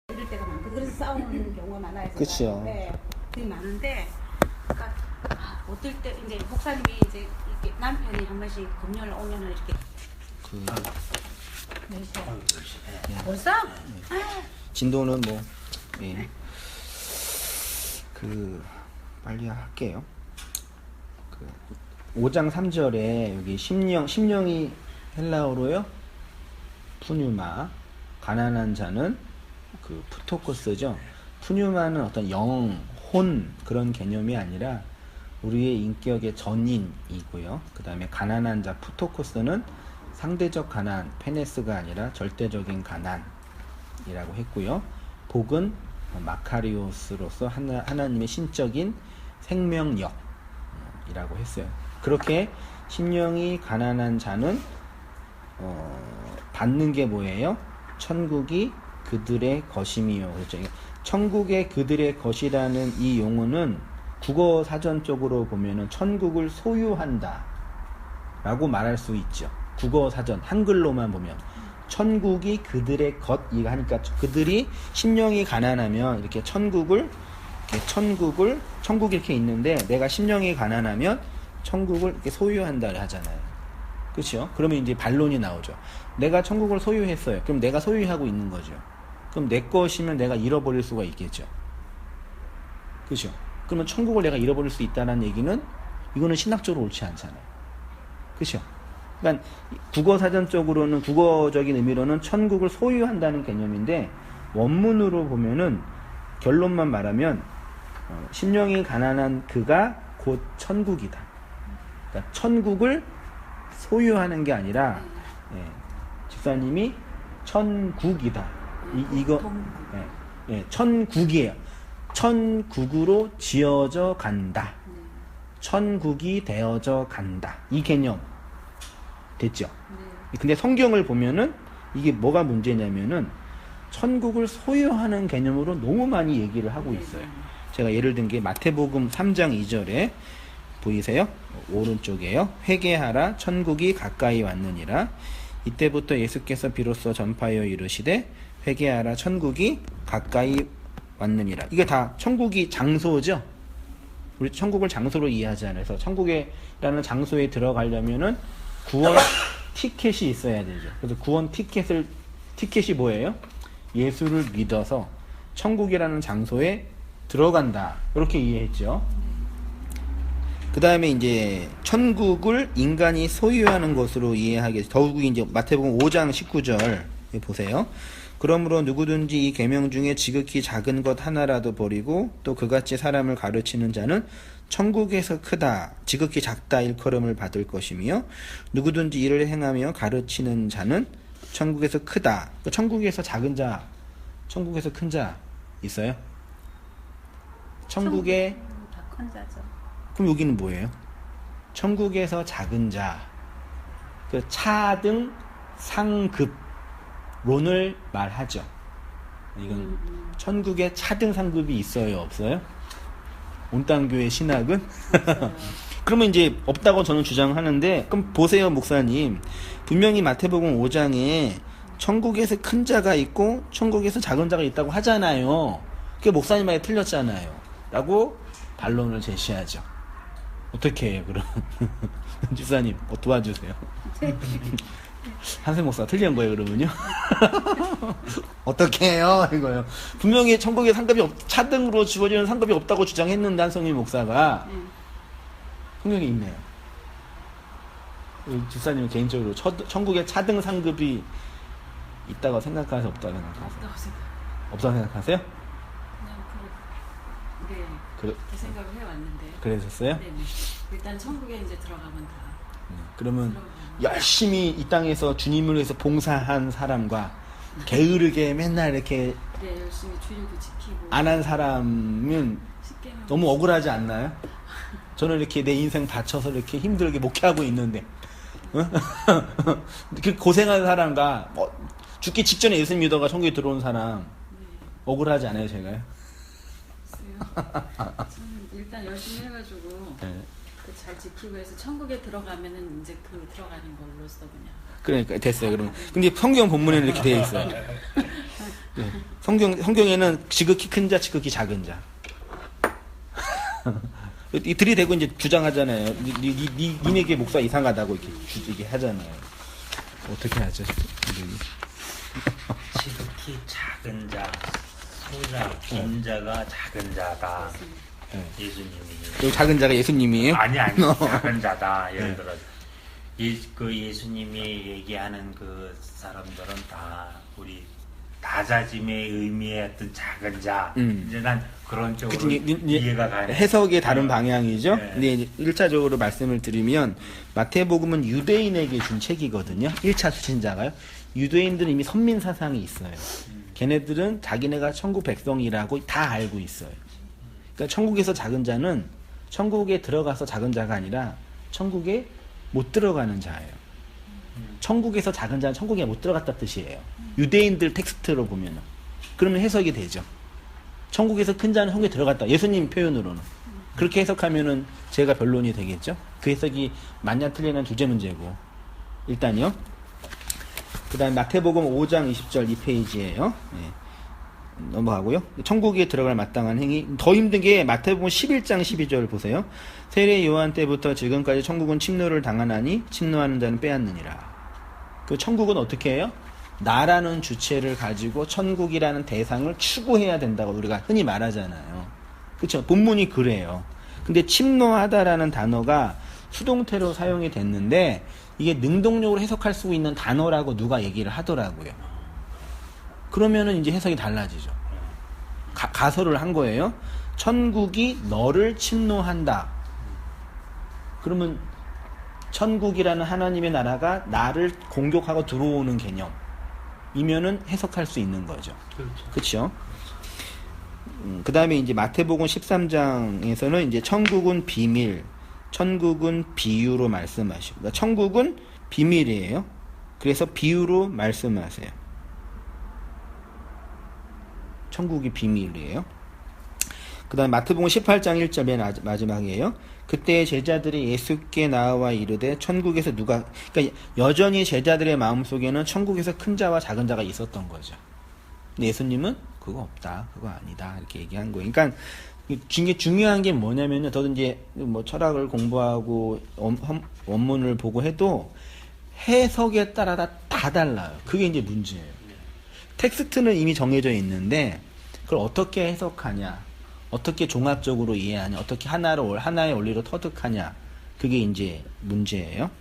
이럴 때가 많고 그래서 싸우는 경우가 많아요. 그치요. 네, 그게 많은데, 그러니까 어떨 때 이제 목사님이 이제 이렇게 남편이 한 번씩 금요일 오면은 이렇게 몇 시야? 벌써? 진도는 뭐 예. 빨리 할게요. 5장 3절에 여기 심령이 헬라어로요. 푸뉴마. 가난한 자는 푸토코스죠. 푸뉴마는 어떤 영, 혼 그런 개념이 아니라 우리의 인격의 전인이고요. 그 다음에 가난한 자 푸토코스는 상대적 가난, 페네스가 아니라 절대적인 가난이라고 했고요. 복은 마카리오스로서 하나님의 신적인 생명력이라고 했어요. 그렇게 심령이 가난한 자는 받는 게 뭐예요? 천국이 그들의 것임이요. 그렇죠. 천국의 그들의 것이라는 이 용어는 국어 사전적으로 보면은 천국을 소유한다 라고 말할 수 있죠. 국어 사전 한글로만 보면 천국이 그들의 것 이거 하니까 그들이 심령이 가난하면 이렇게 천국이 이렇게 있는데 내가 심령이 가난하면 천국을 이렇게 소유한다를 하잖아요. 그렇죠? 그러면 이제 반론이 나오죠. 내가 천국을 소유했어요. 그럼 내가 소유하고 있는 거죠. 그럼 내 것이면 내가 잃어버릴 수가 있겠죠. 그렇죠? 그러면 천국을 내가 잃어버릴 수 있다는 얘기는 이거는 신학적으로 옳지 않잖아요. 그렇죠? 그러니까 국어사전적으로는 국어적인 의미로는 천국을 소유한다는 개념인데 원문으로 보면은 결론만 말하면 심령이 가난한 그가 곧 천국이다. 그러니까 천국을 소유하는 게 아니라 집사님이 천국이다. 천국이에요. 천국으로 지어져 간다. 천국이 되어져 간다. 이 개념 됐죠? 근데 성경을 보면은 이게 뭐가 문제냐면은 천국을 소유하는 개념으로 너무 많이 얘기를 하고 있어요. 제가 예를 든 게 마태복음 3장 2절에 보이세요? 오른쪽에요. 회개하라 천국이 가까이 왔느니라. 이때부터 예수께서 비로소 전파하여 이르시되 회개하라 천국이 가까이 왔느니라. 이게 다 천국이 장소죠. 우리 천국을 장소로 이해하잖아요. 그래서 천국이라는 장소에 들어가려면은 구원 티켓이 있어야 되죠. 그래서 구원 티켓이 뭐예요? 예수를 믿어서 천국이라는 장소에 들어간다. 이렇게 이해했죠. 그 다음에 이제 천국을 인간이 소유하는 것으로 이해하게 더욱이 이제 마태복음 5장 19절 보세요. 그러므로 누구든지 이 계명 중에 지극히 작은 것 하나라도 버리고 또 그같이 사람을 가르치는 자는 천국에서 크다 지극히 작다 일컬음을 받을 것이며 누구든지 이를 행하며 가르치는 자는 천국에서 크다. 천국에서 작은 자, 천국에서 큰 자 있어요? 천국에 다 큰 자죠. 그럼 여기는 뭐예요? 천국에서 작은 자, 그 차등 상급론을 말하죠. 이건 천국에 차등 상급이 있어요, 없어요? 온땅교회 신학은? 그러면 이제 없다고 저는 주장하는데, 그럼 보세요, 목사님. 분명히 마태복음 5장에 천국에서 큰 자가 있고 천국에서 작은 자가 있다고 하잖아요. 그게 목사님 말이 틀렸잖아요. 라고 반론을 제시하죠. 어떻게 해요, 그럼? 집사님, 도와주세요. 한세 목사가 틀린 거예요, 그러면요? 어떻게 해요? 이거요. 분명히 천국에 상급이 차등으로 주어지는 상급이 없다고 주장했는데, 한성민 목사가. 성경에 있네요. 집사님은 개인적으로 천국에 차등 상급이 있다고 생각하세요? 없다고 생각하세요? 없다고 생각하세요? 그렇게 생각을 해왔는데. 그랬었어요? 네. 일단 천국에 이제 들어가면 다. 그러면 열심히 이 땅에서 주님을 위해서 봉사한 사람과 게으르게 맨날 이렇게 네, 열심히 주일도 지키고. 안 한 사람은 너무 억울하지 않나요? 저는 이렇게 내 인생 바쳐서 이렇게 힘들게 목회하고 있는데 그 고생한 사람과 죽기 직전에 예수 믿어가 천국에 들어온 사람 억울하지 않아요, 제가요? 저는 일단 열심히 해가지고 네. 잘 지키고 해서 천국에 들어가면은 이제 그 들어가는 걸로써 그냥 그러니까 됐어요. 그럼 근데 성경 본문에는 이렇게 되어 있어요. 네. 성경에는 지극히 큰 자, 지극히 작은 자. 들이대고 이제 주장하잖아요. 니네게 목사 이상하다고 이렇게 하잖아요. 어떻게 하죠? 지극히 작은 자, 소자, 긴 자가 작은 자다. 네. 예수님이. 그 작은 자가 예수님이에요? 아니 작은 자다. 예를 들어 그 예수님이 얘기하는 그 사람들은 다 우리 다자짐의 의미의 어떤 작은 자. 이제 난 그런 쪽으로 그치, 이해가 가네. 해석의 다른 방향이죠. 네. 근데 이제 1차적으로 말씀을 드리면 마태복음은 유대인에게 준 책이거든요. 1차 수신자가요. 유대인들은 이미 선민 사상이 있어요. 걔네들은 자기네가 천국 백성이라고 다 알고 있어요. 그러니까 천국에서 작은 자는 천국에 들어가서 작은 자가 아니라 천국에 못 들어가는 자예요. 천국에서 작은 자는 천국에 못 들어갔다 뜻이에요. 유대인들 텍스트로 보면은. 그러면 해석이 되죠. 천국에서 큰 자는 천국에 들어갔다. 예수님 표현으로는. 그렇게 해석하면은 제가 변론이 되겠죠. 그 해석이 맞냐 틀리냐는 주제 문제고. 일단요. 그 다음에 마태복음 5장 20절 2페이지에요. 네. 넘어가고요. 천국에 들어갈 마땅한 행위. 더 힘든 게 마태복음 11장 12절 보세요. 세례 요한 때부터 지금까지 천국은 침노를 당하나니 침노하는 자는 빼앗느니라. 그 천국은 어떻게 해요? 나라는 주체를 가지고 천국이라는 대상을 추구해야 된다고 우리가 흔히 말하잖아요. 그렇죠? 본문이 그래요. 근데 침노하다라는 단어가 수동태로 사용이 됐는데 이게 능동적으로 해석할 수 있는 단어라고 누가 얘기를 하더라고요. 그러면은 이제 해석이 달라지죠. 가설을 한 거예요. 천국이 너를 침노한다. 그러면 천국이라는 하나님의 나라가 나를 공격하고 들어오는 개념이면은 해석할 수 있는 거죠. 그렇죠? 그 다음에 이제 마태복음 13장에서는 이제 천국은 비밀, 천국은 비유로 말씀하시고, 그러니까 천국은 비밀이에요. 그래서 비유로 말씀하세요. 천국이 비밀이에요. 그 다음에 마태복음 18장 1절 맨 마지막이에요. 그때 제자들이 예수께 나와 이르되 천국에서 누가, 그러니까 여전히 제자들의 마음속에는 천국에서 큰 자와 작은 자가 있었던 거죠. 근데 예수님은 그거 없다, 그거 아니다 이렇게 얘기한 거예요. 그러니까 중요한 게 뭐냐면요. 저도 이제 뭐 철학을 공부하고 원문을 보고 해도 해석에 따라 다 달라요. 그게 이제 문제예요. 텍스트는 이미 정해져 있는데 그걸 어떻게 해석하냐, 어떻게 종합적으로 이해하냐, 어떻게 하나의 원리로 터득하냐, 그게 이제 문제예요.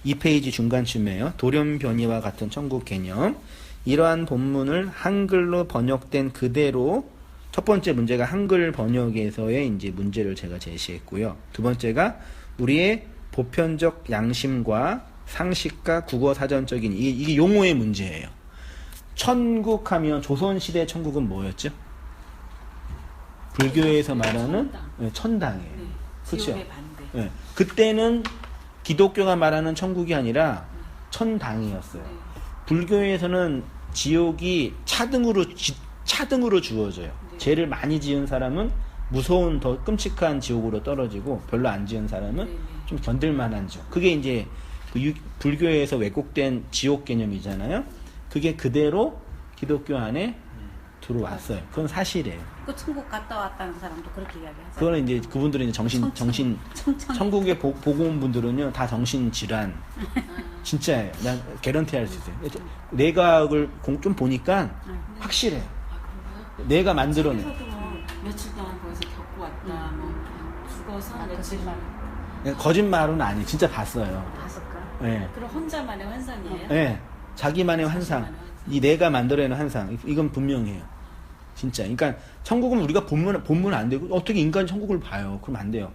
2페이지 중간쯤이에요. 돌연변이와 같은 천국 개념. 이러한 본문을 한글로 번역된 그대로, 첫 번째 문제가 한글 번역에서의 이제 문제를 제가 제시했고요. 두 번째가 우리의 보편적 양심과 상식과 국어 사전적인 이게 용어의 문제예요. 천국하면 조선시대 천국은 뭐였죠? 불교에서 말하는 천당이에요. 네. 그렇죠? 지옥의 반대. 네. 그때는 기독교가 말하는 천국이 아니라 천당이었어요. 네. 불교에서는 지옥이 차등으로 주어져요. 네. 죄를 많이 지은 사람은 무서운 더 끔찍한 지옥으로 떨어지고 별로 안 지은 사람은 네. 좀 견딜만한 지옥. 그게 이제 불교에서 왜곡된 지옥 개념이잖아요. 그게 그대로 기독교 안에 들어왔어요. 그건 사실이에요. 그 천국 갔다 왔다는 사람도 그렇게 이야기하잖아요. 그거는 이제 그분들은 이제 정신 천국에 보고 온 분들은요 다 정신 질환. 진짜예요. 난 개런티 할 수 있어요. 내각을 좀 보니까 확실해. 아, 그런가요? 내가 만들어내. 책에서도 뭐 며칠 동안 거기서 겪고 왔다. 뭐 죽어서 며칠. 거짓말은 아니. 진짜 봤어요. 봤을까? 예. 그럼 혼자만의 환상이에요? 예. 자기만의 환상. 이 내가 만들어내는 환상. 이건 분명해요. 진짜. 그러니까 천국은 우리가 보면 안 되고 어떻게 인간이 천국을 봐요? 그럼 안 돼요.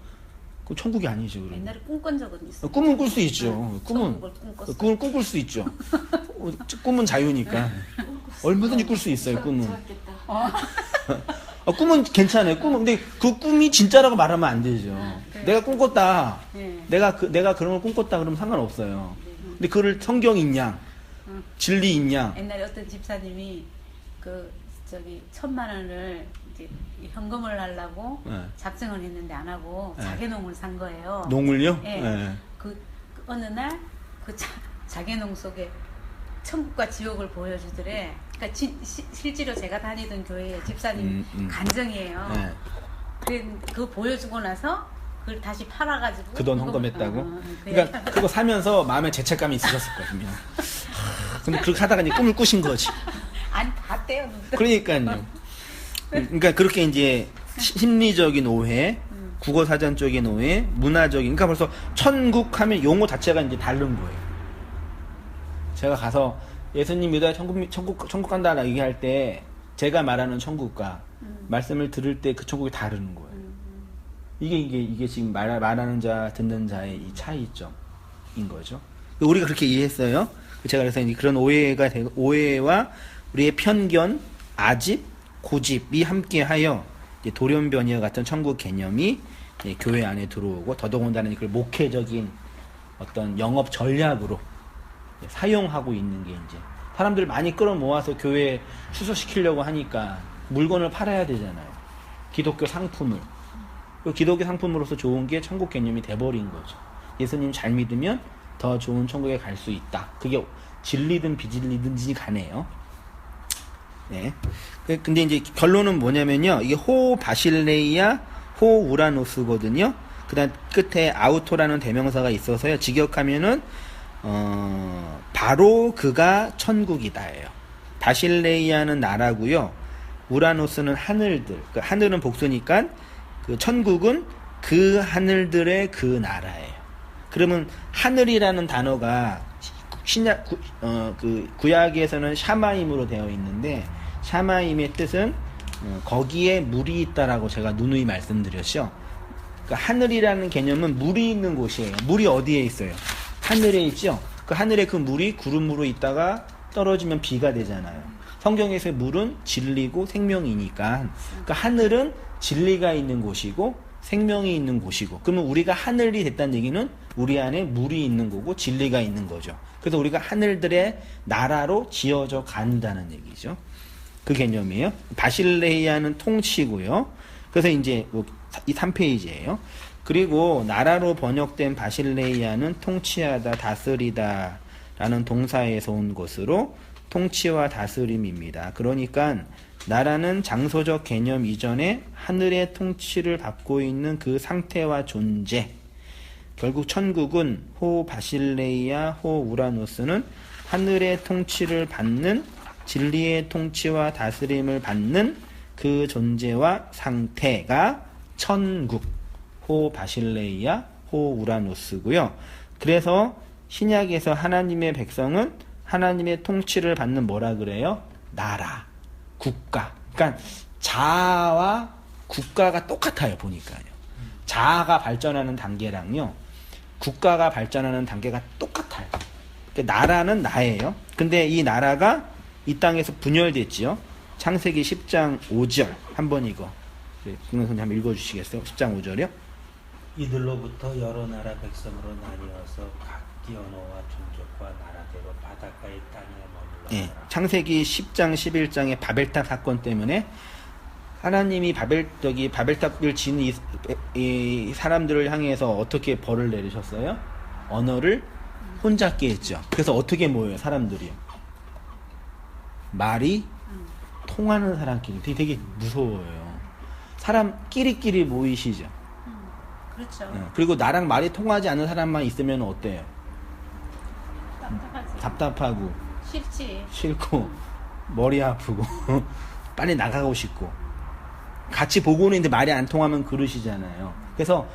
그 천국이 아니죠. 그러면. 옛날에 꿈꾼 적은 있어. 꿈은 꿀 수 있죠. 꿈은 꿈꿀 수 있죠. 꿈은 자유니까. 얼마든지 꿀 수 있어요. 꿈은. 좋았겠다. 꿈은 괜찮아요. 꿈은 근데 그 꿈이 진짜라고 말하면 안 되죠. 그래. 내가 꿈꿨다. 네. 내가 그런 걸 꿈꿨다 그러면 상관없어요. 근데 그를 성경 있냐, 진리 있냐. 옛날에 어떤 집사님이 저기 1,000만 원을 이제 현금을 하려고 네. 작정을 했는데 안 하고 네. 자개농을 산 거예요. 농을요? 예. 네. 그 어느 날 자개농 속에 천국과 지옥을 보여주더래. 그러니까 실제로 제가 다니던 교회 집사님 간증이에요. 네. 그거 보여주고 나서 그걸 다시 팔아가지고 그 돈 헌금했다고? 그러니까 그거 사면서 마음에 죄책감이 있으셨었거든요. 근데 그렇게 하다가 이제 꿈을 꾸신 거지. 안 봤대요. 그러니까요. 그러니까 그렇게 이제 심리적인 오해, 국어사전 쪽인 오해, 문화적인, 그러니까 벌써 천국 하면 용어 자체가 이제 다른 거예요. 제가 가서 예수님 믿어야 천국 간다라 얘기할 때 제가 말하는 천국과 말씀을 들을 때 그 천국이 다른 거예요. 이게 지금 말하는 자, 듣는 자의 이 차이점인 거죠. 우리가 그렇게 이해했어요. 제가 그래서 이제 그런 오해와 우리의 편견, 아집, 고집이 함께하여 돌연변이와 같은 천국 개념이 교회 안에 들어오고 더더군다나 그걸 목회적인 어떤 영업 전략으로 사용하고 있는 게 이제 사람들을 많이 끌어모아서 교회에 수소시키려고 하니까 물건을 팔아야 되잖아요. 기독교 상품을. 기독교 상품으로서 좋은 게 천국 개념이 돼버린 거죠. 예수님 잘 믿으면 더 좋은 천국에 갈 수 있다. 그게 진리든 비진리든지 가네요. 네. 근데 이제 결론은 뭐냐면요. 이게 호 바실레이아, 호 우라노스거든요. 그 다음 끝에 아우토라는 대명사가 있어서요. 직역하면은, 바로 그가 천국이다예요. 바실레이아는 나라고요. 우라노스는 하늘들. 그 하늘은 복수니까 그 천국은 그 하늘들의 그 나라예요. 그러면 하늘이라는 단어가 구약에서는 샤마임으로 되어 있는데 샤마임의 뜻은 거기에 물이 있다라고 제가 누누이 말씀드렸죠. 그러니까 하늘이라는 개념은 물이 있는 곳이에요. 물이 어디에 있어요? 하늘에 있죠. 그 하늘에 그 물이 구름으로 있다가 떨어지면 비가 되잖아요. 성경에서의 물은 진리고 생명이니까 그러니까 하늘은 진리가 있는 곳이고 생명이 있는 곳이고 그러면 우리가 하늘이 됐다는 얘기는 우리 안에 물이 있는 거고 진리가 있는 거죠. 그래서 우리가 하늘들의 나라로 지어져 간다는 얘기죠. 그 개념이에요. 바실레이아는 통치고요. 그래서 이제 이 3페이지예요. 그리고 나라로 번역된 바실레이아는 통치하다, 다스리다 라는 동사에서 온 것으로 통치와 다스림입니다. 그러니까 나라는 장소적 개념 이전에 하늘의 통치를 받고 있는 그 상태와 존재. 결국 천국은 호 바실레이아, 호 우라노스는 하늘의 통치를 받는 진리의 통치와 다스림을 받는 그 존재와 상태가 천국, 호 바실레이아, 호 우라노스고요. 그래서 신약에서 하나님의 백성은 하나님의 통치를 받는 뭐라 그래요? 나라, 국가. 그러니까 자아와 국가가 똑같아요. 보니까요. 자아가 발전하는 단계랑요. 국가가 발전하는 단계가 똑같아요. 그러니까 나라는 나예요. 근데 이 나라가 이 땅에서 분열됐지요. 창세기 10장 5절 한번 이거 김선생님 한번 읽어주시겠어요? 10장 5절이요. 이들로부터 여러 나라 백성으로 나뉘어서 각기 언어와 종족과 나라대로 바닷가의 땅에 머물러. 네, 창세기 10장 11장의 바벨탑 사건 때문에 하나님이 바벨탑을 지은 이 사람들을 향해서 어떻게 벌을 내리셨어요? 언어를 혼잡게 했죠. 그래서 어떻게 모여요? 사람들이요. 말이 통하는 사람끼리 되게 무서워요. 사람끼리끼리 모이시죠. 그렇죠. 그리고 나랑 말이 통하지 않는 사람만 있으면 어때요? 답답하지. 답답하고 싫지. 싫고 머리 아프고 빨리 나가고 싶고 같이 보고는 있는데 말이 안 통하면 그러시잖아요. 그래서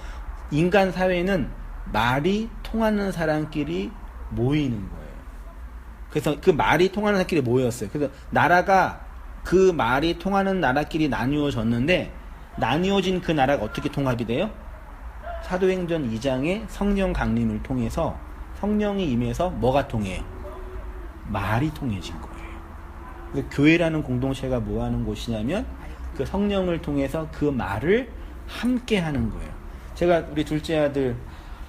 인간 사회는 말이 통하는 사람끼리 모이는 거예요. 그래서 그 말이 통하는 사람끼리 모였어요. 그래서 나라가 그 말이 통하는 나라끼리 나뉘어졌는데 나뉘어진 그 나라가 어떻게 통합이 돼요? 사도행전 2장의 성령 강림을 통해서 성령이 임해서 뭐가 통해요? 말이 통해진 거예요. 그래서 교회라는 공동체가 뭐 하는 곳이냐면 그 성령을 통해서 그 말을 함께 하는 거예요. 제가 우리 둘째 아들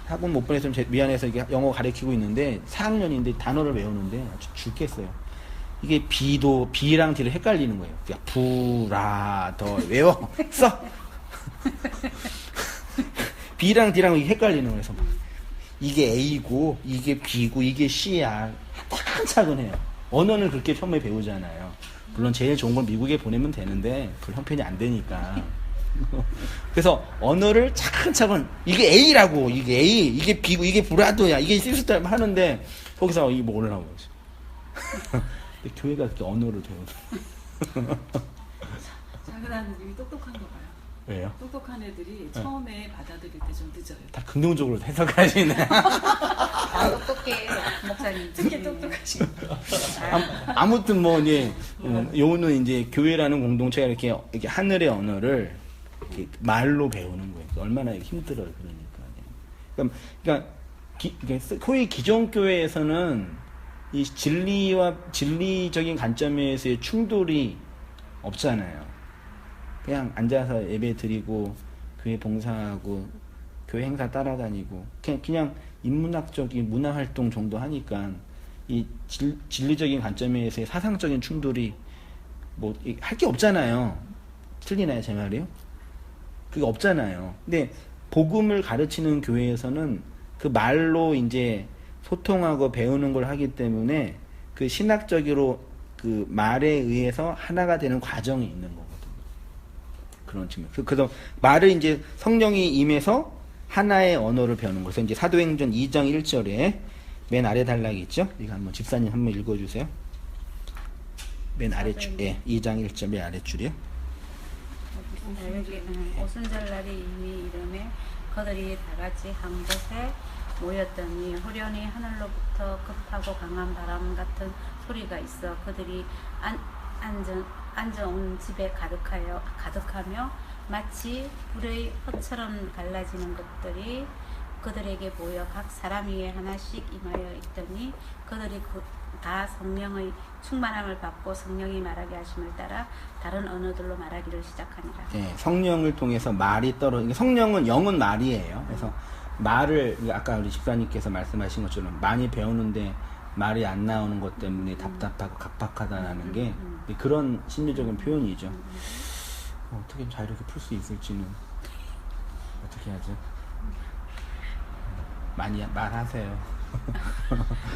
학원 못 보내서 미안해서 이게 영어 가르치고 있는데 4학년인데 단어를 외우는데 아주 죽겠어요. 이게 B랑 D를 헷갈리는 거예요. 그러니까 부라 더 외워 써. B랑 D랑 헷갈리는 거예요. 이게 A고 이게 B고 이게 C야. 차근차근 해요. 언어는 그렇게 처음에 배우잖아요. 물론 제일 좋은 건 미국에 보내면 되는데 그 형편이 안 되니까. 그래서 언어를 차근차근 이게 A라고 이게 A 이게 B고 이게 브라더야 이게 시스템 하는데 거기서 이게 뭐라고 그러지. 근데 교회가 그렇게 언어를 배우는. 장근아님이 똑똑한 거 봐요. 왜요? 똑똑한 애들이 처음에 받아들일 때 좀 늦어요. 다 긍정적으로 해석하시네. 똑똑해 목사님. 특히 똑똑하신 거. 아무튼 뭐 이제 요는 이제 교회라는 공동체가 이렇게 하늘의 언어를 이렇게 말로 배우는 거예요. 얼마나 힘들어요, 그러니까. 그러니까 소위 기존 교회에서는 이 진리적인 관점에서의 충돌이 없잖아요. 그냥 앉아서 예배 드리고 교회 봉사하고 교회 행사 따라다니고 그냥 인문학적인 문화활동 정도 하니까 이 진리적인 관점에서의 사상적인 충돌이 뭐 할 게 없잖아요. 틀리나요, 제 말이요? 그게 없잖아요. 근데 복음을 가르치는 교회에서는 그 말로 이제 소통하고 배우는 걸 하기 때문에 그 신학적으로 그 말에 의해서 하나가 되는 과정이 있는 거거든요. 그런 측면. 그래서 말을 이제 성령이 임해서 하나의 언어를 배우는 거죠. 이제 사도행전 2장 1절에 맨 아래 단락이 있죠. 이거 한번 집사님 한번 읽어주세요. 맨 아래줄, 예, 2장 1절 맨 아래줄이요. 여기 오순절날이 이미 이름에 그들이 다 같이 한 곳에 모였더니 후련히 하늘로부터 급하고 강한 바람 같은 소리가 있어 그들이 앉아온 집에 가득하며 마치 불의 헛처럼 갈라지는 것들이 그들에게 보여 각 사람 위에 하나씩 임하여 있더니 그들이 다 성령의 충만함을 받고 성령이 말하게 하심을 따라 다른 언어들로 말하기를 시작하니라. 네, 성령을 통해서 말이 성령은 영은 말이에요. 그래서 말을 아까 우리 집사님께서 말씀하신 것처럼 많이 배우는데 말이 안 나오는 것 때문에 답답하고 각박하다는 게 그런 심리적인 표현이죠. 어떻게 자유롭게 풀 수 있을지는 어떻게 하죠? 많이 말하세요.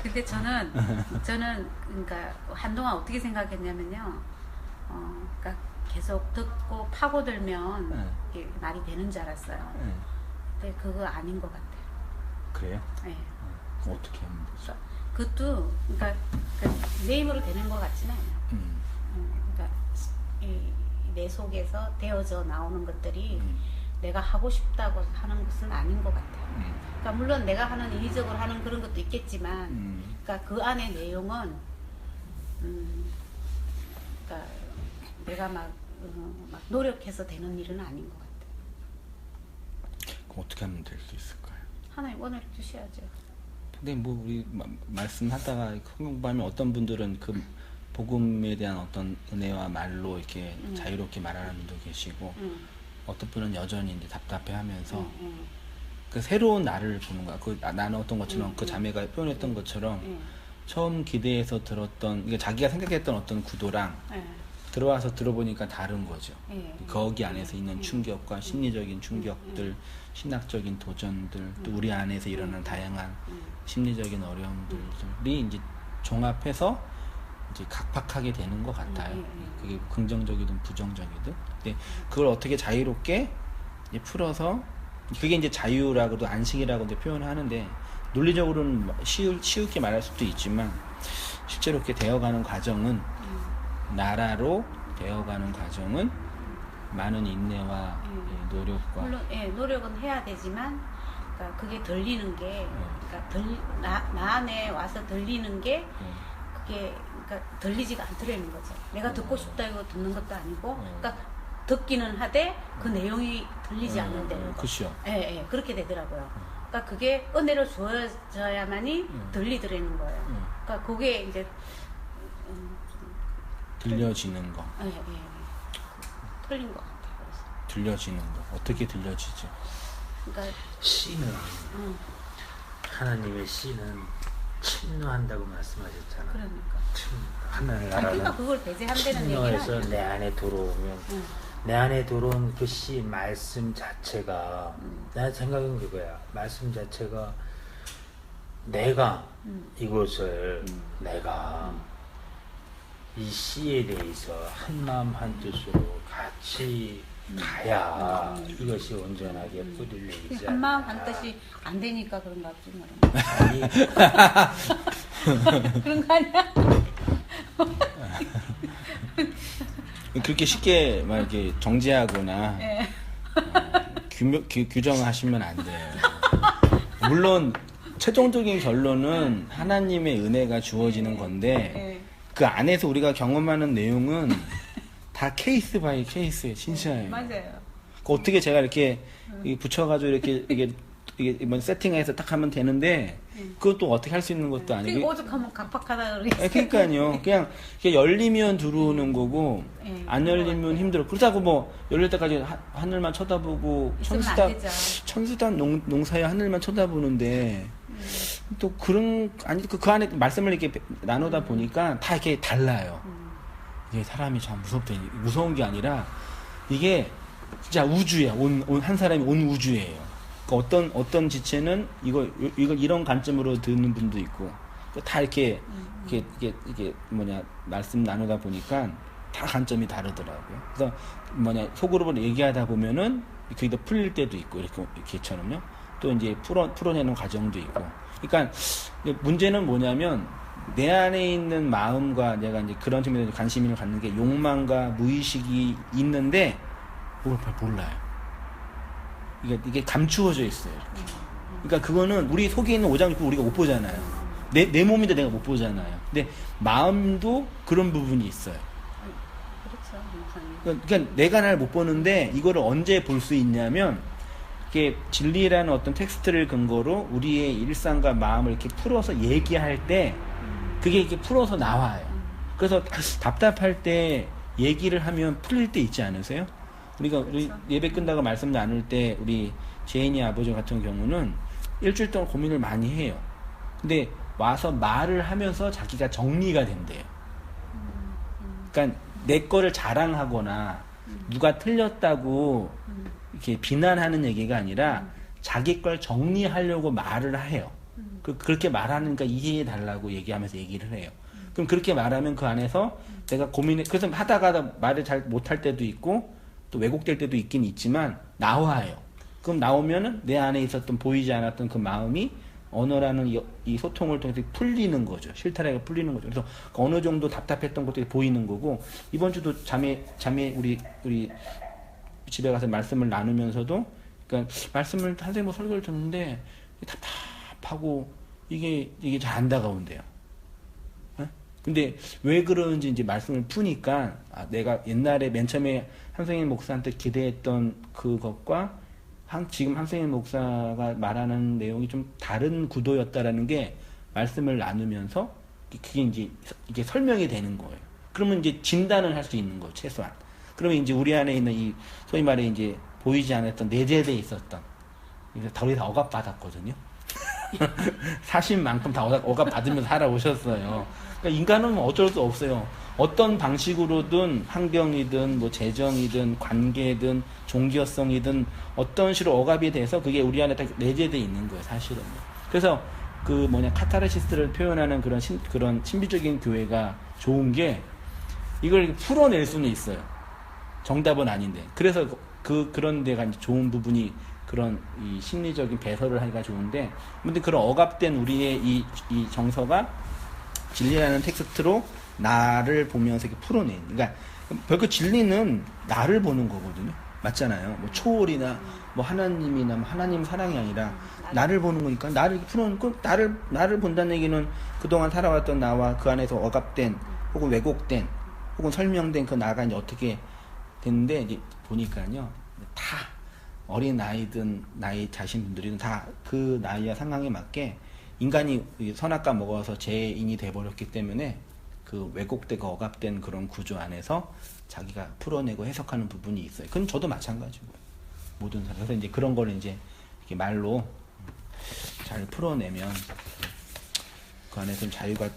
근데 저는 그러니까 한동안 어떻게 생각했냐면요. 그러니까 계속 듣고 파고들면 이게 말이 되는 줄 알았어요. 근데 그거 아닌 것 같아요. 그래요? 네. 그럼 어떻게 하면 되죠? 그것도 그러니까 내 힘으로 되는 것 같지는 않아요. 그러니까 내 속에서 되어져 나오는 것들이 내가 하고 싶다고 하는 것은 아닌 것 같아요. 그러니까 물론 내가 하는 인위적으로 하는 그런 것도 있겠지만, 그러니까 그 안에 내용은, 그러니까 내가 막 노력해서 되는 일은 아닌 것 같아요. 그럼 어떻게 하면 될 수 있을까요? 하나님 원을 주셔야죠. 근데 뭐 우리 말씀하다가 공부하면 어떤 분들은 그 복음에 대한 어떤 은혜와 말로 이렇게 자유롭게 말하는 분도 계시고 어떤 분은 여전히 이제 답답해하면서 그 새로운 나를 보는 거야. 그 나눴던 것처럼 그 자매가 표현했던 것처럼 처음 기대해서 들었던 그러니까 자기가 생각했던 어떤 구도랑 들어와서 들어보니까 다른 거죠. 거기 안에서 있는 충격과 심리적인 충격들, 신학적인 도전들, 또 우리 안에서 일어나는 다양한 심리적인 어려움들이 이제 종합해서 이제 각박하게 되는 것 같아요. 그게 긍정적이든 부정적이든. 근데 그걸 어떻게 자유롭게 이제 풀어서 그게 이제 자유라고도 안식이라고 이제 표현하는데 논리적으로는 쉬우게 말할 수도 있지만 실제로 이렇게 되어가는 과정은 나라로 되어가는 과정은 많은 인내와 노력과 물론 노력은 해야 되지만 그러니까 그게 들리는 게 그러니까 나 안에 와서 들리는 게 그게 그러니까 들리지가 않더라는 거죠. 내가 듣고 싶다고 듣는 것도 아니고 그러니까 듣기는 하되 그 내용이 들리지 않는다는 거. 그렇죠. 그렇게 되더라고요. 그러니까 그게 은혜로 주어져야만이 들리더라는 거예요. 그러니까 그게 이제 들려지는 거. 틀린 것 같아요. 그래서. 들려지는 거. 어떻게 들려지죠? 그러니까 씨는 하나님의 씨는 침노한다고 말씀하셨잖아. 그러니까. 하나님 그러니까 나라는 그걸 배제한다는 얘기는 침노해서 아니에요. 내 안에 들어오면 내 안에 들어온 그 씨 말씀 자체가 내 생각은 그거야. 말씀 자체가 내가 이것을 내가 이 시에 대해서 한마음 한뜻으로 같이 가야 이것이 온전하게 뿌리를 내리지 않나. 한마음 한뜻이 안 되니까 그런가 보지 뭐. 아니, 그런 거 아니야? 그렇게 쉽게 막 이렇게 정죄하거나 예. 규정하시면 안 돼요. 물론 최종적인 결론은 하나님의 은혜가 주어지는 건데 예. 그 안에서 우리가 경험하는 내용은 다 케이스 바이 케이스예요. 진짜예요. 맞아요. 그 어떻게 제가 이렇게 붙여가지고 이게 뭐 세팅해서 딱 하면 되는데 그것도 어떻게 할 수 있는 것도 그 아니고. 오죽하면 각박하다 그러겠어요. 그러니까요. 그냥 열리면 들어오는 거고 예, 안 열리면 힘들어. 그렇다고 뭐 열릴 때까지 하늘만 쳐다보고 있으면 안 되죠. 천수단 농사에 하늘만 쳐다보는데 또 그런 아니 그 안에 말씀을 이렇게 나누다 보니까 다 이렇게 달라요. 이게 사람이 참 무섭다. 무서운 게 아니라 이게 진짜 우주야. 한 사람이 온 우주예요. 그러니까 어떤 지체는 이걸 이런 관점으로 듣는 분도 있고 다 이게 말씀 나누다 보니까 다 관점이 다르더라고요. 그래서 속으로 얘기하다 보면은 그게 더 풀릴 때도 있고 이렇게처럼요. 또 이제 풀어내는 과정도 있고. 그러니까 문제는 뭐냐면 내 안에 있는 마음과 내가 이제 그런 측면에서 관심을 갖는 게 욕망과 무의식이 있는데 그걸 몰라요. 이게 감추어져 있어요. 이렇게. 그러니까 그거는 우리 속에 있는 오장육부 우리가 못 보잖아요. 내 몸인데 내가 못 보잖아요. 근데 마음도 그런 부분이 있어요. 그렇죠. 그러니까 내가 날 못 보는데 이거를 언제 볼 수 있냐면 이게 진리라는 어떤 텍스트를 근거로 우리의 일상과 마음을 이렇게 풀어서 얘기할 때 그게 이렇게 풀어서 나와요. 그래서 답답할 때 얘기를 하면 풀릴 때 있지 않으세요? 우리 예배 끝나고 말씀 나눌 때 우리 제인이 아버지 같은 경우는 일주일 동안 고민을 많이 해요. 근데 와서 말을 하면서 자기가 정리가 된대요. 그러니까 내 거를 자랑하거나 누가 틀렸다고 이렇게 비난하는 얘기가 아니라 자기 걸 정리하려고 말을 해요. 그렇게 말하니까 이해해 달라고 얘기하면서 얘기를 해요. 그럼 그렇게 말하면 그 안에서 내가 그래서 하다가 말을 잘 못할 때도 있고 또 왜곡될 때도 있긴 있지만 나와요. 그럼 나오면은 내 안에 있었던 보이지 않았던 그 마음이 언어라는 이 소통을 통해서 풀리는 거죠. 실타래가 풀리는 거죠. 그래서 어느 정도 답답했던 것들이 보이는 거고 이번 주도 자매 우리 집에 가서 말씀을 나누면서도 그러니까 말씀을 선생님 설교를 듣는데 답답하고 이게 잘 안 다가온대요. 근데 왜 그런지 이제 말씀을 푸니까 내가 옛날에 맨 처음에 한성인 목사한테 기대했던 그것과 지금 한성인 목사가 말하는 내용이 좀 다른 구도였다라는 게 말씀을 나누면서 그게 이제 이게 설명이 되는 거예요. 그러면 이제 진단을 할 수 있는 거예요, 최소한. 그러면 이제 우리 안에 있는 이 소위 말해 이제 보이지 않았던 내재되어 있었던 우리 다 억압 받았거든요. 사실만큼 다 억압 받으면서 살아오셨어요. 그러니까 인간은 어쩔 수 없어요. 어떤 방식으로든 환경이든 뭐 재정이든 관계든 종교성이든 어떤 식으로 억압이 돼서 그게 우리 안에 다 내재되어 있는 거예요, 사실은. 그래서 카타르시스를 표현하는 그런 신비적인 교회가 좋은 게 이걸 풀어낼 수는 있어요. 정답은 아닌데. 그래서 그런 데가 이제 좋은 부분이 그런 이 심리적인 배설을 하기가 좋은데, 근데 그런 억압된 우리의 이 정서가 진리라는 텍스트로 나를 보면서 이렇게 풀어낸. 그러니까 결국 진리는 나를 보는 거거든요. 맞잖아요. 뭐 초월이나 뭐 하나님이나 뭐 하나님 사랑이 아니라 나를 보는 거니까 나를 풀어놓고 나를 본다는 얘기는 그동안 살아왔던 나와 그 안에서 억압된 혹은 왜곡된 혹은 설명된 그 나가 이제 어떻게 됐는데 이제 보니까요 다 어린 아이든 나이 자신 분들이든 다 그 나이와 상황에 맞게 인간이 선악과 먹어서 죄인이 돼버렸기 때문에 그 왜곡되고 억압된 그런 구조 안에서 자기가 풀어내고 해석하는 부분이 있어요. 그건 저도 마찬가지고요. 모든 사람. 그래서 이제 그런 거를 이제 이렇게 말로 잘 풀어내면 그 안에 좀 자유가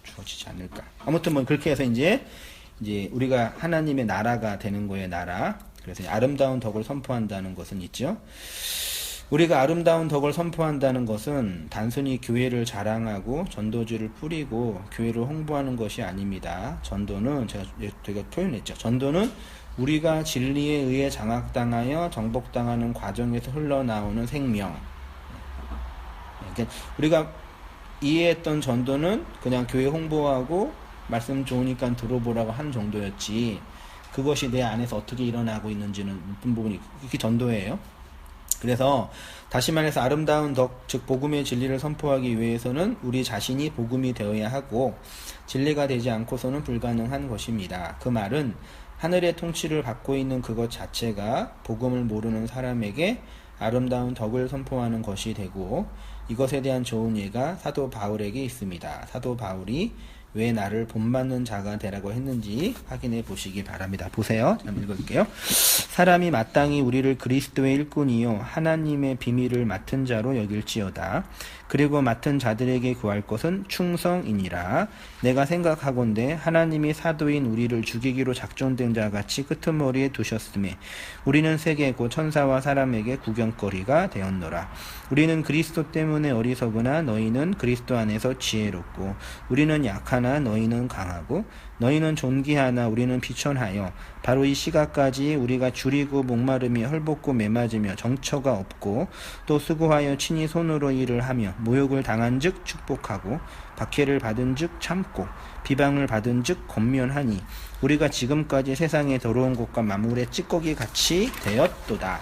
주어지지 않을까. 아무튼 뭐 그렇게 해서 이제 우리가 하나님의 나라가 되는 거예요, 나라. 그래서 아름다운 덕을 선포한다는 것은 있죠. 우리가 아름다운 덕을 선포한다는 것은 단순히 교회를 자랑하고 전도지를 뿌리고 교회를 홍보하는 것이 아닙니다. 전도는 제가 표현했죠. 전도는 우리가 진리에 의해 장악당하여 정복당하는 과정에서 흘러나오는 생명. 그러니까 우리가 이해했던 전도는 그냥 교회 홍보하고 말씀 좋으니까 들어보라고 한 정도였지, 그것이 내 안에서 어떻게 일어나고 있는지는 묻는 부분이, 이게 전도예요. 그래서 다시 말해서 아름다운 덕, 즉 복음의 진리를 선포하기 위해서는 우리 자신이 복음이 되어야 하고 진리가 되지 않고서는 불가능한 것입니다. 그 말은 하늘의 통치를 받고 있는 그것 자체가 복음을 모르는 사람에게 아름다운 덕을 선포하는 것이 되고, 이것에 대한 좋은 예가 사도 바울에게 있습니다. 사도 바울이 왜 나를 본받는 자가 되라고 했는지 확인해 보시기 바랍니다. 보세요. 한번 읽어볼게요. 사람이 마땅히 우리를 그리스도의 일꾼이요 하나님의 비밀을 맡은 자로 여길지어다. 그리고 맡은 자들에게 구할 것은 충성이니라. 내가 생각하건대 하나님이 사도인 우리를 죽이기로 작정된 자같이 끄트머리에 두셨음에 우리는 세계고 천사와 사람에게 구경거리가 되었노라. 우리는 그리스도 때문에 어리석으나 너희는 그리스도 안에서 지혜롭고, 우리는 약하나 너희는 강하고, 너희는 존귀하나 우리는 비천하여 바로 이 시각까지 우리가 줄이고 목마르며 헐벗고 매맞으며 정처가 없고, 또 수고하여 친히 손으로 일을 하며 모욕을 당한 즉 축복하고, 박해를 받은 즉 참고, 비방을 받은 즉 권면하니 우리가 지금까지 세상의 더러운 것과 만물의 찌꺼기 같이 되었도다.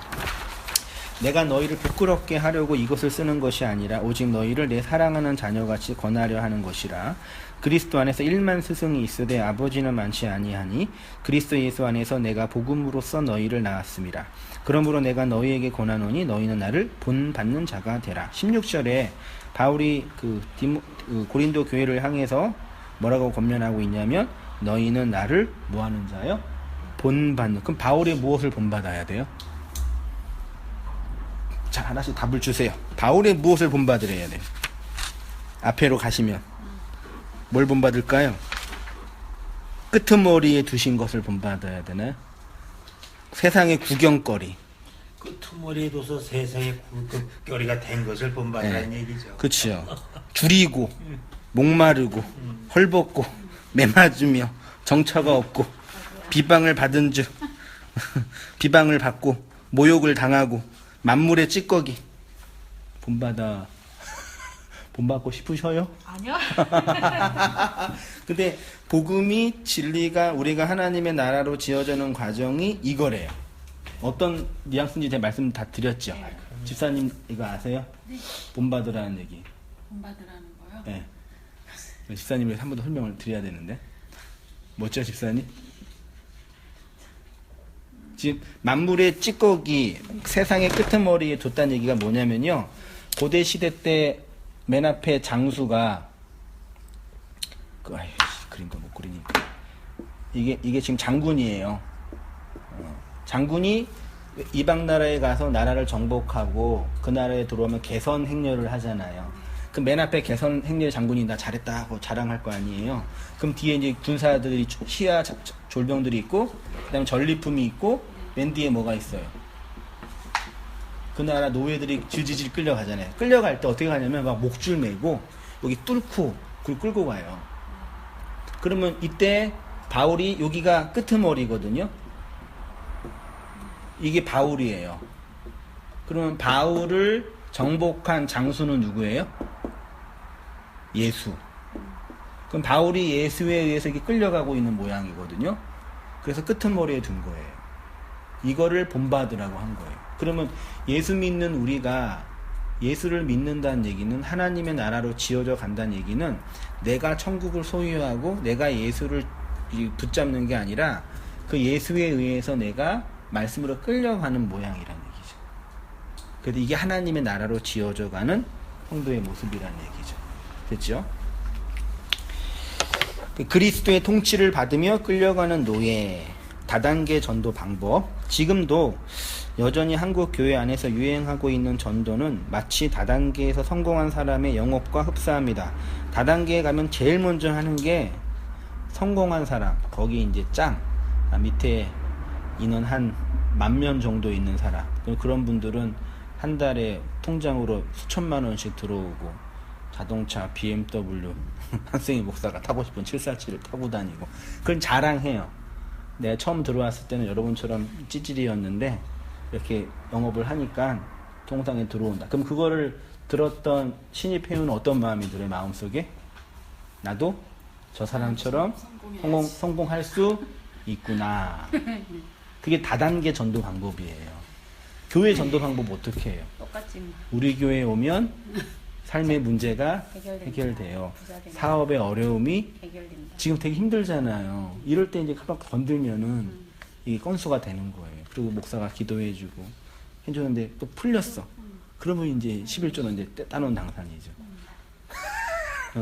내가 너희를 부끄럽게 하려고 이것을 쓰는 것이 아니라 오직 너희를 내 사랑하는 자녀같이 권하려 하는 것이라. 그리스도 안에서 1만 스승이 있으되 아버지는 많지 아니하니 그리스도 예수 안에서 내가 복음으로써 너희를 낳았습니다. 그러므로 내가 너희에게 권하노니 너희는 나를 본받는 자가 되라. 16절에 바울이 고린도 교회를 향해서 뭐라고 권면하고 있냐면, 너희는 나를 뭐하는 자요? 본받는. 그럼 바울이 무엇을 본받아야 돼요? 자, 하나씩 답을 주세요. 바울이 무엇을 본받으래야 돼요? 앞에로 가시면 뭘 본받을까요? 끄트머리에 두신 것을 본받아야 되나요? 세상의 구경거리. 끄트머리에 둬서 세상의 굴거리가 된 것을 본받으라는 얘기죠. 그렇죠. 줄이고 목마르고 헐벗고 매맞으며 정처가 없고 비방을 받은 즉 비방을 받고 모욕을 당하고 만물의 찌꺼기 본받고 싶으셔요? 아니요. 근데 복음이 진리가 우리가 하나님의 나라로 지어지는 과정이 이거래요. 어떤 뉘앙스인지 제가 말씀 다 드렸죠. 네. 집사님 이거 아세요? 네. 본받으라는 얘기. 본받으라는 거요? 네. 집사님이 한 번 더 설명을 드려야 되는데. 뭐죠, 집사님? 지금 만물의 찌꺼기 세상의 끄트머리에 뒀다는 얘기가 뭐냐면요, 고대 시대 때 맨 앞에 장수가 그림도 못 그리니까 이게 지금 장군이에요. 장군이 이방 나라에 가서 나라를 정복하고 그 나라에 들어오면 개선 행렬을 하잖아요. 그 맨 앞에 개선 행렬 장군이 나 잘했다 하고 자랑할 거 아니에요. 그럼 뒤에 이제 군사들이 시야 졸병들이 있고, 그다음에 전리품이 있고, 맨 뒤에 뭐가 있어요? 그 나라 노예들이 질질질 끌려가잖아요. 끌려갈 때 어떻게 가냐면 막 목줄 매고 여기 뚫고 그걸 끌고 가요. 그러면 이때 바울이 여기가 끄트머리거든요. 이게 바울이에요. 그러면 바울을 정복한 장수는 누구예요? 예수. 그럼 바울이 예수에 의해서 이렇게 끌려가고 있는 모양이거든요. 그래서 끄트머리에 둔 거예요. 이거를 본받으라고 한 거예요. 그러면 예수 믿는 우리가 예수를 믿는다는 얘기는 하나님의 나라로 지어져 간다는 얘기는 내가 천국을 소유하고 내가 예수를 붙잡는 게 아니라 그 예수에 의해서 내가 말씀으로 끌려가는 모양이라는 얘기죠. 그래서 이게 하나님의 나라로 지어져 가는 성도의 모습이라는 얘기죠. 됐죠? 그리스도의 통치를 받으며 끌려가는 노예, 다단계 전도 방법. 지금도 여전히 한국 교회 안에서 유행하고 있는 전도는 마치 다단계에서 성공한 사람의 영업과 흡사합니다. 다단계에 가면 제일 먼저 하는 게 성공한 사람, 거기 이제 짱, 밑에 인원 한 10,000명 정도 있는 사람, 그런 분들은 한 달에 통장으로 수천만 원씩 들어오고 자동차 BMW 한승희 목사가 타고 싶은 747을 타고 다니고 그건 자랑해요. 내가 처음 들어왔을 때는 여러분처럼 찌질이었는데 이렇게 영업을 하니까 통장에 들어온다. 그럼 그거를 들었던 신입 회원은 어떤 마음이 들어요? 마음속에? 나도 저 사람처럼 성공할 수 있구나. 그게 다단계 전도 방법이에요. 교회 전도 방법 어떻게 해요? 똑같지 뭐. 우리 교회에 오면 삶의 문제가 해결돼요. 사업의 어려움이 해결된다. 지금 되게 힘들잖아요. 이럴 때 이제 한번 건들면은 이게 건수가 되는 거예요. 그리고 목사가 기도해주고 해주는데 또 풀렸어. 그러면 이제 11조는 이제 따놓은 당산이죠.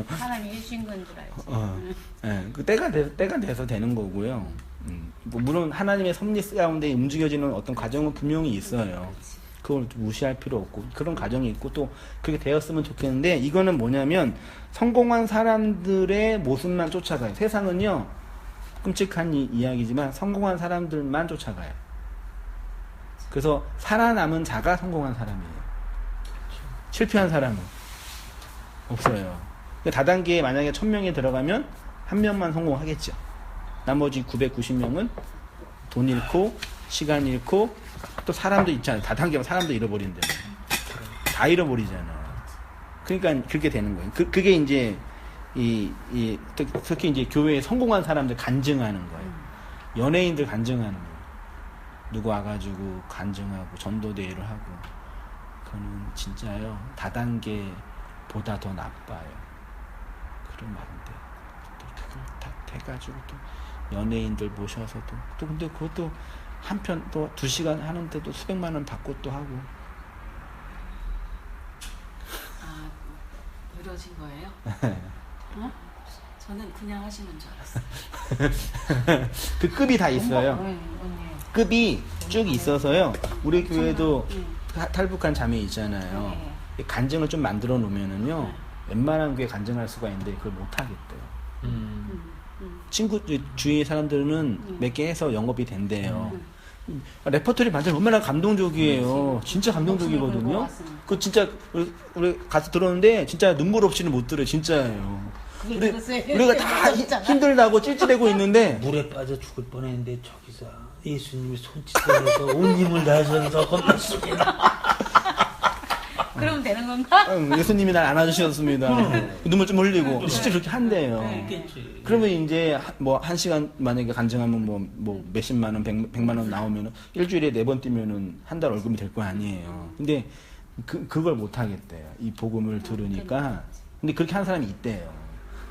하나님이 주신 건 줄 알지. 네, 그 때가 돼서 되는 거고요. 뭐 물론 하나님의 섭리 가운데 움직여지는 어떤 과정은 분명히 있어요. 그걸 무시할 필요 없고 그런 과정이 있고 또 그렇게 되었으면 좋겠는데 이거는 뭐냐면 성공한 사람들의 모습만 쫓아가요. 세상은요 끔찍한 이야기지만 성공한 사람들만 쫓아가요. 그래서 살아남은 자가 성공한 사람이에요. 실패한 사람은 없어요. 다단계에 만약에 1000명이 들어가면 한 명만 성공하겠죠. 나머지 990명은 돈 잃고 시간 잃고 또 사람도 있잖아요. 다단계면 사람도 잃어버린대. 다 잃어버리잖아요. 그러니까 그렇게 되는 거예요. 그게 이제 특히 이제 교회에 성공한 사람들 간증하는 거예요. 연예인들 간증하는 거예요. 누구 와가지고 간증하고 전도대회를 하고 그거는 진짜요 다단계보다 더 나빠요. 그러면 안 돼. 또 그걸 다 해가지고 또 연예인들 모셔서도 또 근데 그것도 한편 또 2시간 하는데도 수백만 원 받고 또 하고. 아, 이러신 거예요? 어? 저는 그냥 하시는 줄 알았어요. 그 급이 다 있어요. 급이 쭉 있어서요. 우리 교회도 탈북한 자매 있잖아요. 간증을 좀 만들어 놓으면은요. 웬만한 교회 간증할 수가 있는데 그걸 못 하겠대요. 친구 주위 사람들은 몇 개 해서 영업이 된대요. 레퍼토리 만들면 얼마나 감동적이에요. 진짜 감동적이거든요. 그 진짜 우리 가서 들었는데 진짜 눈물 없이는 못 들어요. 진짜예요. 우리가 다 힘들다고 찔찔대고 있는데 물에 빠져 죽을 뻔했는데 저기서 예수님이 손짓을 해서 온 힘을 다해서 건넜습니다. 그러면 되는 건가? 예수님이 날 안아주셨습니다. 눈물 좀 흘리고 실제 그렇게 한대요. 그러면 이제 뭐 1시간 만약에 간증하면 뭐 몇십만 원, 100만 원 나오면은 일주일에 4번 뛰면은 한 달 월급이 될 거 아니에요. 근데 그걸 못 하겠대요. 이 복음을 들으니까. 근데 그렇게 하는 사람이 있대요.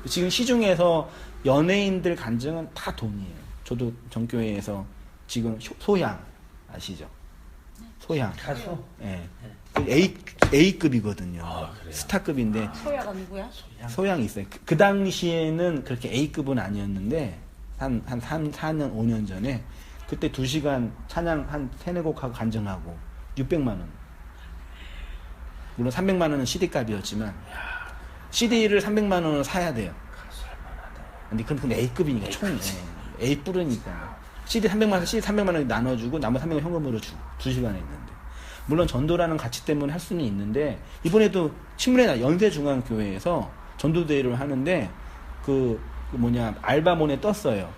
지금 시중에서 연예인들 간증은 다 돈이에요. 저도 전교회에서 지금 소양 아시죠? 소양 가수? 네. A급이거든요. 스타급인데. 소야가 누구야? 소양이 있어요. 그 당시에는 그렇게 A급은 아니었는데, 한 4년, 5년 전에, 그때 2시간 찬양 한 3-4곡 하고 간증하고, 600만원. 물론 300만원은 CD 값이었지만, CD를 300만원을 사야 돼요. 근데 그건 A급이니까, 총, A 뿌르니까. CD 300만원 나눠주고, 나머지 300만원 현금으로 주고, 2시간에 있는데. 물론 전도라는 가치 때문에 할 수는 있는데 이번에도 친문회 연세중앙교회에서 전도대회를 하는데 알바몬에 떴어요.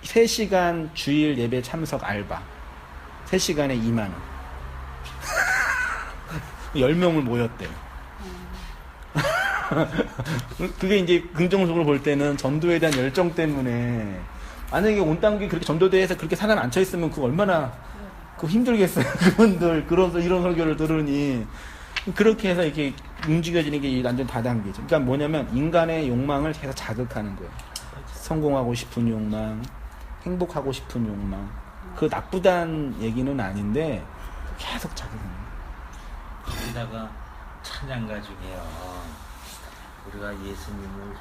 3시간 주일 예배 참석 알바 3시간에 2만원 10명을 모였대요. 그게 이제 긍정적으로 볼 때는 전도에 대한 열정 때문에 만약에 온 땅에 그렇게 전도대회에서 그렇게 사람 앉혀있으면 그거 얼마나 그거 힘들겠어요. 그분들 이런 설교를 들으니 그렇게 해서 이렇게 움직여지는 게 완전 다단계죠. 그러니까 뭐냐면 인간의 욕망을 계속 자극하는 거예요. 성공하고 싶은 욕망, 행복하고 싶은 욕망. 그 나쁘다는 얘기는 아닌데 계속 자극하는 거예요. 거기다가 찬양가 중에요. 우리가 예수님을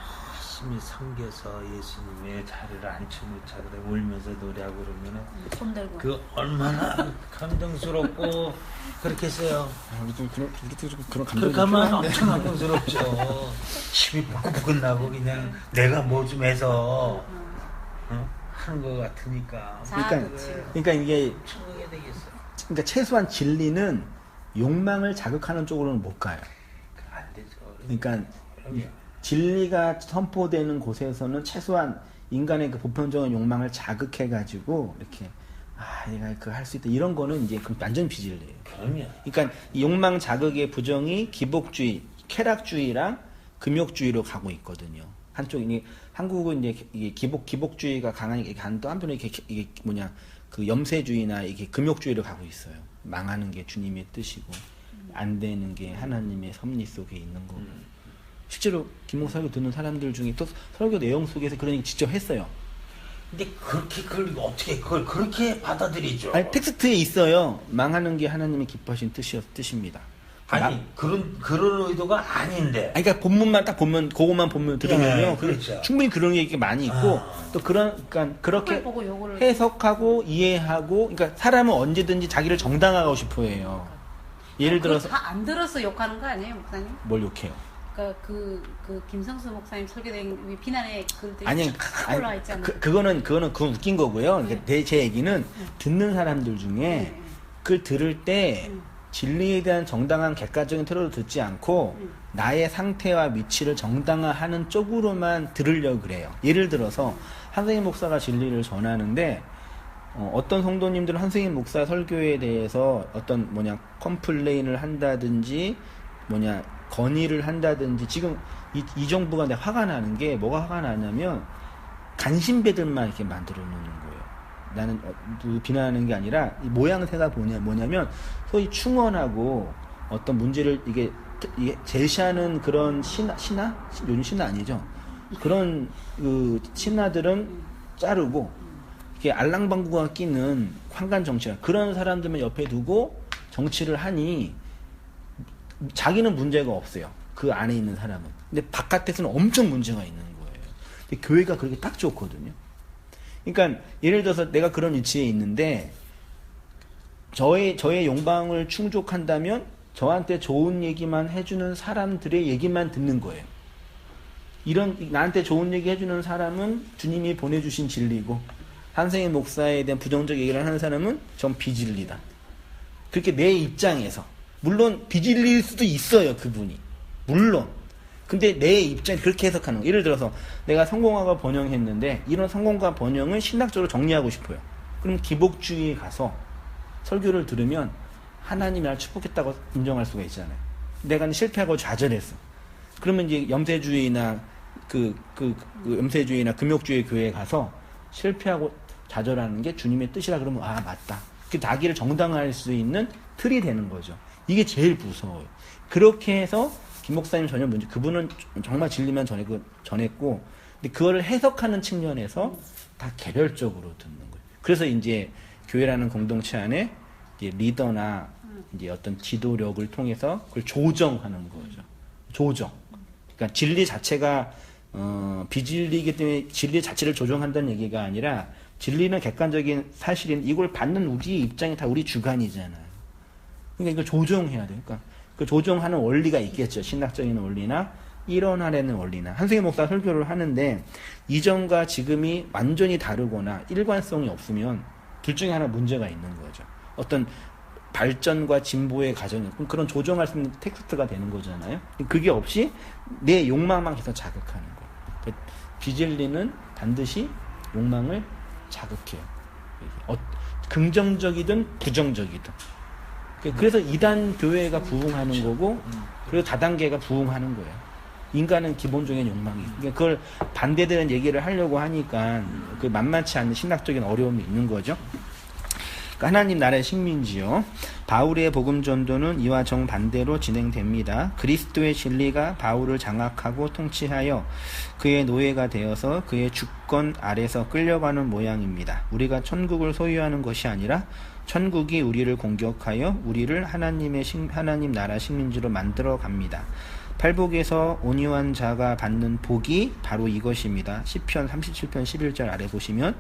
열심히 섬겨서 예수님의 자리를 앉혀놓자 그래 울면서 노래하고 그러면은 손 들고 그 얼마나 감동스럽고 그렇게 했어요. 우리도 그런 감정이 그렇게 하면 필요한데. 엄청 감동스럽죠. 힘이 부끈부끈 나고 그냥 내가 뭐 좀 해서 하는 것 같으니까. 그러니까 이게 충분히 되겠어요. 그러니까 최소한 진리는 욕망을 자극하는 쪽으로는 못 가요. 안 되죠. 그러니까 그럼요. 진리가 선포되는 곳에서는 최소한 인간의 그 보편적인 욕망을 자극해가지고 이렇게 얘가 그거 할 수 있다 이런 거는 이제 그럼 완전 비진리예요. 그럼요. 그러니까 이 욕망 자극의 부정이 기복주의, 쾌락주의랑 금욕주의로 가고 있거든요. 한쪽이 한국은 이제 이게 기복주의가 강하니까 또 한편에 이게 뭐냐 그 염세주의나 이게 금욕주의로 가고 있어요. 망하는 게 주님의 뜻이고 안 되는 게 하나님의 섭리 속에 있는 거고. 실제로 김목 설교 듣는 사람들 중에 또 설교 내용 속에서 그런 얘기 직접 했어요. 근데 그걸 어떻게 그걸 그렇게 받아들이죠? 아니 텍스트에 있어요. 망하는 게 하나님의 기뻐하신 뜻입니다. 아니 그런 의도가 아닌데. 아니, 그러니까 본문만 딱 보면 그것만 보면 들으면요. 네, 그렇죠. 충분히 그런 얘기가 많이 있고 또 그러니까 그렇게 보고 요거를 해석하고 이해하고 그러니까 사람은 언제든지 자기를 정당화하고 싶어해요. 예를 들어서 다 안 들어서 욕하는 거 아니에요, 목사님? 뭘 욕해요? 그러니까 그 김성수 목사님 설교된 비난의 글들이 아니, 쫙 올라와 있잖아요. 그거는 웃긴 거고요. 그러니까 제 얘기는 듣는 사람들 중에 그걸 들을 때 진리에 대한 정당한 객관적인 태도를 듣지 않고 나의 상태와 위치를 정당화하는 쪽으로만 들으려고 그래요. 예를 들어서 한승인 목사가 진리를 전하는데 어떤 성도님들은 한승인 목사 설교에 대해서 어떤 컴플레인을 한다든지 건의를 한다든지 지금 이 정부가 내가 화가 나는 게 뭐가 화가 나냐면 간신배들만 이렇게 만들어 놓는 거예요. 나는 비난하는 게 아니라 이 모양새가 뭐냐면 소위 충원하고 어떤 문제를 이게 제시하는 그런 신하? 요즘 신하 아니죠? 그런 그 신하들은 자르고 이렇게 알랑방구가 끼는 황간 정치가 그런 사람들만 옆에 두고 정치를 하니 자기는 문제가 없어요. 그 안에 있는 사람은. 근데 바깥에서는 엄청 문제가 있는 거예요. 근데 교회가 그렇게 딱 좋거든요. 그러니까 예를 들어서 내가 그런 위치에 있는데 저의 욕망을 충족한다면 저한테 좋은 얘기만 해주는 사람들의 얘기만 듣는 거예요. 이런 나한테 좋은 얘기 해주는 사람은 주님이 보내주신 진리고 한승인 목사에 대한 부정적 얘기를 하는 사람은 전 비진리다. 그렇게 내 입장에서 물론 비진리일 수도 있어요, 그분이. 물론. 근데 내 입장에 그렇게 해석하는 거예요. 예를 들어서 내가 성공학을 번영했는데 이런 성공과 번영을 신학적으로 정리하고 싶어요. 그럼 기복주의에 가서 설교를 들으면 하나님이 나를 축복했다고 인정할 수가 있잖아요. 내가 실패하고 좌절했어. 그러면 이제 염세주의나 염세주의나 금욕주의 교회에 가서 실패하고 좌절하는 게 주님의 뜻이라 그러면 맞다. 그 자기를 정당화할 수 있는 틀이 되는 거죠. 이게 제일 무서워요. 그렇게 해서 김 목사님 전혀 문제. 그분은 정말 진리만 전했고, 근데 그거를 해석하는 측면에서 다 개별적으로 듣는 거예요. 그래서 이제 교회라는 공동체 안에 이제 리더나 이제 어떤 지도력을 통해서 그걸 조정하는 거죠. 조정. 그러니까 진리 자체가 비진리이기 때문에 진리 자체를 조정한다는 얘기가 아니라 진리는 객관적인 사실인 이걸 받는 우리의 입장이 다 우리 주관이잖아요. 그러니까 이걸 조정해야 돼요. 그러니까 그 조정하는 원리가 있겠죠. 신학적인 원리나 일원하려는 원리나. 한승희 목사 설교를 하는데 이전과 지금이 완전히 다르거나 일관성이 없으면 둘 중에 하나 문제가 있는 거죠. 어떤 발전과 진보의 과정이 그런 조정할 수 있는 텍스트가 되는 거잖아요. 그게 없이 내 욕망만 계속 자극하는 거예요. 비진리는 반드시 욕망을 자극해요. 긍정적이든 부정적이든. 그래서 이단 교회가 부흥하는 거고, 그리고 다단계가 부흥하는 거예요. 인간은 기본적인 욕망이. 그걸 반대되는 얘기를 하려고 하니까 그 만만치 않은 신학적인 어려움이 있는 거죠. 하나님 나라의 식민지요. 바울의 복음 전도는 이와 정반대로 진행됩니다. 그리스도의 진리가 바울을 장악하고 통치하여 그의 노예가 되어서 그의 주권 아래서 끌려가는 모양입니다. 우리가 천국을 소유하는 것이 아니라 천국이 우리를 공격하여 우리를 하나님 나라 식민지로 만들어 갑니다. 팔복에서 온유한 자가 받는 복이 바로 이것입니다. 시편 37편 11절 아래 보시면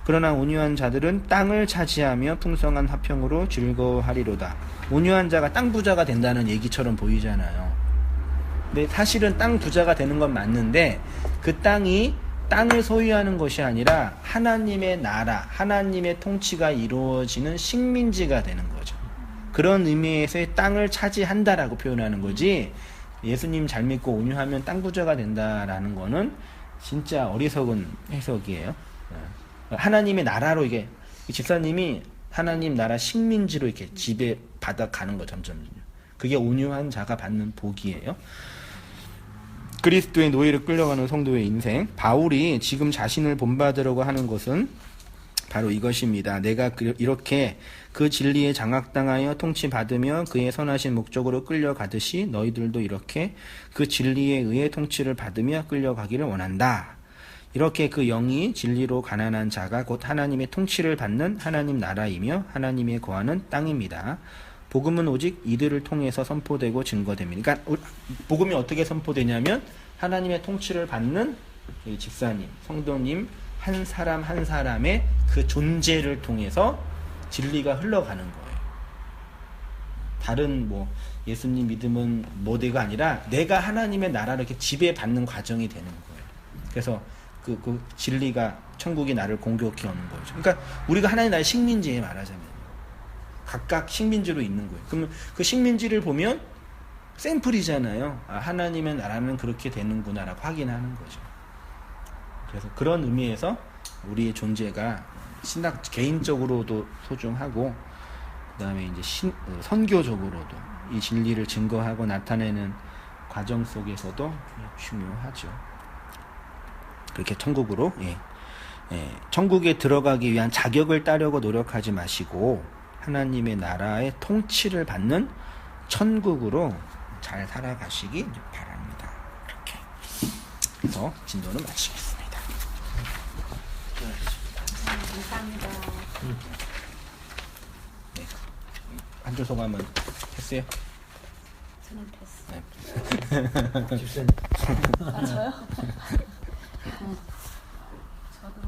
그러나 온유한 자들은 땅을 차지하며 풍성한 화평으로 즐거워하리로다. 온유한 자가 땅 부자가 된다는 얘기처럼 보이잖아요. 근데 사실은 땅 부자가 되는 건 맞는데 그 땅이 땅을 소유하는 것이 아니라 하나님의 나라, 하나님의 통치가 이루어지는 식민지가 되는 거죠. 그런 의미에서의 땅을 차지한다라고 표현하는 거지 예수님 잘 믿고 온유하면 땅 부자가 된다라는 거는 진짜 어리석은 해석이에요. 하나님의 나라로 이게 집사님이 하나님 나라 식민지로 이렇게 지배 받아가는 거 점점. 그게 온유한 자가 받는 복이에요. 그리스도의 노예를 끌려가는 성도의 인생. 바울이 지금 자신을 본받으려고 하는 것은 바로 이것입니다. 내가 이렇게 그 진리에 장악당하여 통치받으며 그의 선하신 목적으로 끌려가듯이 너희들도 이렇게 그 진리에 의해 통치를 받으며 끌려가기를 원한다. 이렇게 그 영이 진리로 가난한 자가 곧 하나님의 통치를 받는 하나님 나라이며 하나님의 거하는 땅입니다. 복음은 오직 이들을 통해서 선포되고 증거됩니다. 그러니까 복음이 어떻게 선포되냐면 하나님의 통치를 받는 집사님, 성도님 한 사람 한 사람의 그 존재를 통해서 진리가 흘러가는 거예요. 다른 뭐 예수님 믿음은 모델가 아니라 내가 하나님의 나라를 이렇게 지배받는 과정이 되는 거예요. 그래서 그 진리가 천국이 나를 공격해 오는 거죠. 그러니까 우리가 하나님 나라의 식민지에 말하자면 각각 식민지로 있는 거예요. 그러면 그 식민지를 보면 샘플이잖아요. 아, 하나님의 나라는 그렇게 되는구나라고 확인하는 거죠. 그래서 그런 의미에서 우리의 존재가 신학 개인적으로도 소중하고 그다음에 이제 선교적으로도 이 진리를 증거하고 나타내는 과정 속에서도 중요하죠. 그렇게 천국으로 천국에 들어가기 위한 자격을 따려고 노력하지 마시고 하나님의 나라의 통치를 받는 천국으로 잘 살아가시기 바랍니다. 이렇게 해서 진도는 마치겠습니다. 감사합니다. 네. 한 줄 소감은 했어요? 저는 됐어요. 네. 아, 저요?